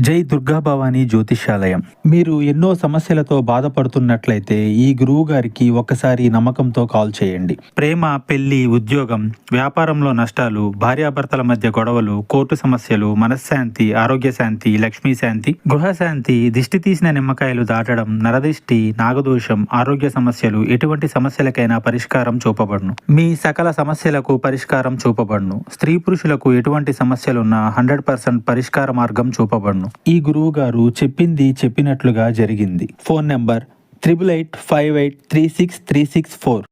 జై దుర్గా భవానీ జ్యోతిష్యాలయం. మీరు ఎన్నో సమస్యలతో బాధపడుతున్నట్లయితే ఈ గురువు గారికి ఒకసారి నమ్మకంతో కాల్ చేయండి. ప్రేమ, పెళ్లి, ఉద్యోగం, వ్యాపారంలో నష్టాలు, భార్యాభర్తల మధ్య గొడవలు, కోర్టు సమస్యలు, మనశ్శాంతి, ఆరోగ్య శాంతి, లక్ష్మీ శాంతి, గృహశాంతి, దిష్టి తీసిన నిమ్మకాయలు దాటడం, నరదిష్టి, నాగదోషం, ఆరోగ్య సమస్యలు, ఎటువంటి సమస్యలకైనా పరిష్కారం చూపబడును. మీ సకల సమస్యలకు పరిష్కారం చూపబడును. స్త్రీ పురుషులకు ఎటువంటి సమస్యలున్నా 100% పరిష్కార మార్గం చూపబడును. ఈ గురువు గారు చెప్పింది చెప్పినట్లుగా జరిగింది. Phone number 8858363664.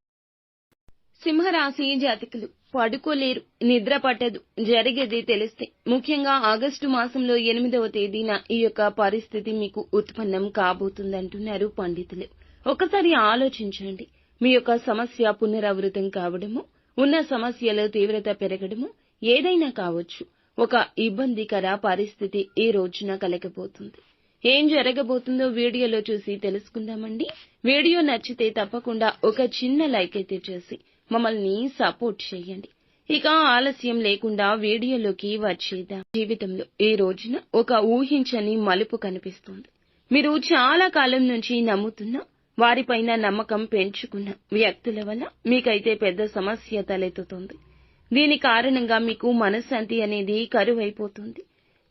సింహరాశి జాతకులు పడుకోలేరు, నిద్ర పట్టదు, జరిగేది తెలిస్తే. ముఖ్యంగా ఆగస్టు మాసంలో 8వ తేదీన ఈ యొక్క పరిస్థితి మీకు ఉత్పన్నం కాబోతుందంటున్నారు పండితులు. ఒకసారి ఆలోచించండి. మీ యొక్క సమస్య పునరావృతం కావడము, ఉన్న సమస్యల తీవ్రత పెరగడము ఏదైనా కావచ్చు. ఒక ఇబ్బందికర పరిస్థితి ఈ రోజున కలగబోతుంది. ఏం జరగబోతుందో వీడియోలో చూసి తెలుసుకుందామండి. వీడియో నచ్చితే తప్పకుండా ఒక చిన్న లైక్ అయితే చేసి మమ్మల్ని సపోర్ట్ చేయండి. ఇక ఆలస్యం లేకుండా వీడియోలోకి వచ్చేద్దాం. జీవితంలో ఈ రోజున ఒక ఊహించని మలుపు కనిపిస్తుంది. మీరు చాలా కాలం నుంచి నమ్ముతున్న వారిపైన నమ్మకం పెంచుకున్న వ్యక్తుల వల్ల మీకైతే పెద్ద సమస్య తలెత్తుతుంది. దీని కారణంగా మీకు మనశ్శాంతి అనేది కరువైపోతుంది.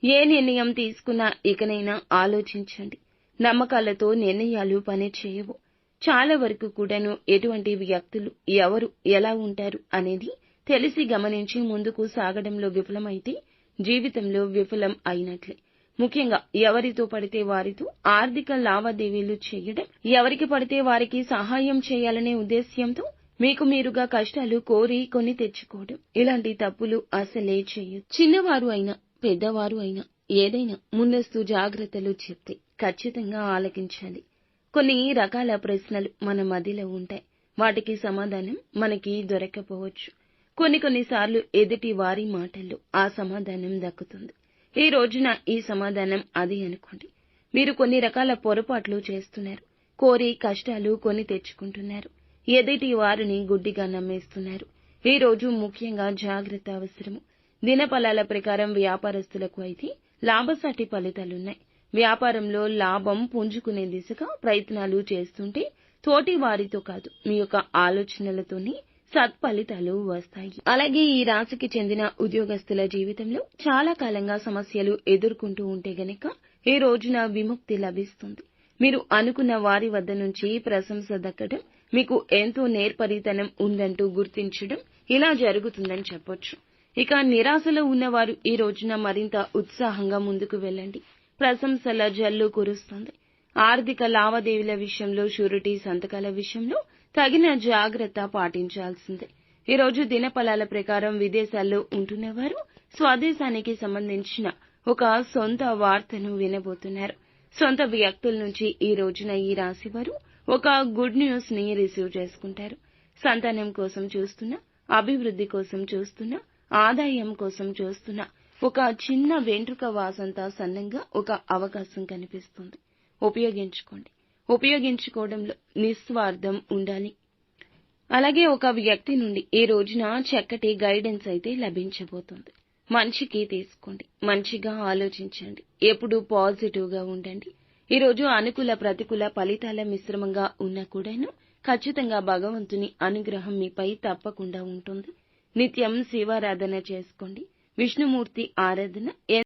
ఏ నిర్ణయం తీసుకున్నా ఇకనైనా ఆలోచించండి. నమ్మకాలతో నిర్ణయాలు పనిచేయవు. చాలా వరకు కూడాను ఎటువంటి వ్యక్తులు ఎవరు ఎలా ఉంటారు అనేది తెలిసి గమనించి ముందుకు సాగడంలో విఫలమైతే జీవితంలో విఫలం అయినట్లే. ముఖ్యంగా ఎవరితో పడితే వారితో ఆర్థిక లావాదేవీలు చేయడం, ఎవరికి పడితే వారికి సహాయం చేయాలనే ఉద్దేశ్యంతో మీకు మీరుగా కష్టాలు కోరి కొని తెచ్చుకోవడం, ఇలాంటి తప్పులు అసలే చేయొద్దు. చిన్నవారు అయినా పెద్దవారు అయినా ఏదైనా ముందస్తు జాగ్రత్తలు చెప్తే ఖచ్చితంగా ఆలకించాలి. కొన్ని రకాల ప్రశ్నలు మన మదిలో ఉంటాయి. వాటికి సమాధానం మనకి దొరకపోవచ్చు. కొన్నిసార్లు ఎదుటి వారి మాటల్లో ఆ సమాధానం దక్కుతుంది. ఈ రోజున ఈ సమాధానం అది అనుకోండి. మీరు కొన్ని రకాల పొరపాట్లు చేస్తున్నారు. కోరి కష్టాలు కొని తెచ్చుకుంటున్నారు. ఎదుటి వారిని గుడ్డిగా నమ్మేస్తున్నారు. ఈ రోజు ముఖ్యంగా జాగ్రత్త అవసరము. దినఫలాల ప్రకారం వ్యాపారస్తులకు అయితే లాభసాటి ఫలితాలున్నాయి. వ్యాపారంలో లాభం పుంజుకునే దిశగా ప్రయత్నాలు చేస్తుంటే తోటి వారితో కాదు, మీ యొక్క ఆలోచనలతోనే సత్ఫలితాలు వస్తాయి. అలాగే ఈ రాశికి చెందిన ఉద్యోగస్తుల జీవితంలో చాలా కాలంగా సమస్యలు ఎదుర్కొంటూ ఉంటే గనక ఈ రోజున విముక్తి లభిస్తుంది. మీరు అనుకున్న వారి వద్ద నుంచి ప్రశంస దక్కడం, మీకు ఎంతో నేర్పరితనం ఉందంటూ గుర్తించడం ఇలా జరుగుతుందని చెప్పొచ్చు. ఇక నిరాశలో ఉన్నవారు ఈ రోజున మరింత ఉత్సాహంగా ముందుకు వెళ్ళండి. ప్రశంసల జల్లు కురుస్తుంది. ఆర్థిక లావాదేవీల విషయంలో, షూరిటీ సంతకాల విషయంలో తగిన జాగ్రత్త పాటించాల్సిందే. ఈ రోజు దినఫలాల ప్రకారం విదేశాల్లో ఉంటున్నవారు స్వదేశానికి సంబంధించిన ఒక సొంత వార్తను వినబోతున్నారు. సొంత వ్యక్తుల నుంచి ఈ రోజున ఈ రాశి వారు ఒక గుడ్ న్యూస్ ని రిసీవ్ చేసుకుంటారు. సంతానం కోసం చూస్తున్నా, అభివృద్ధి కోసం చూస్తున్నా, ఆదాయం కోసం చూస్తున్నా ఒక చిన్న వెంట్రుక వాసంతా సన్నంగా ఒక అవకాశం కనిపిస్తుంది. ఉపయోగించుకోండి. ఉపయోగించుకోవడంలో నిస్వార్థం ఉండాలి. అలాగే ఒక వ్యక్తి నుండి ఈ రోజున చక్కటి గైడెన్స్ అయితే లభించబోతుంది. మంచికి తీసుకోండి. మంచిగా ఆలోచించండి. ఎప్పుడూ పాజిటివ్ గా ఉండండి. ఈ రోజు అనుకూల ప్రతికూల ఫలితాల మిశ్రమంగా ఉన్నా కూడాను ఖచ్చితంగా భగవంతుని అనుగ్రహం మీపై తప్పకుండా ఉంటుంది. నిత్యం శివారాధన చేసుకోండి. విష్ణుమూర్తి ఆరాధన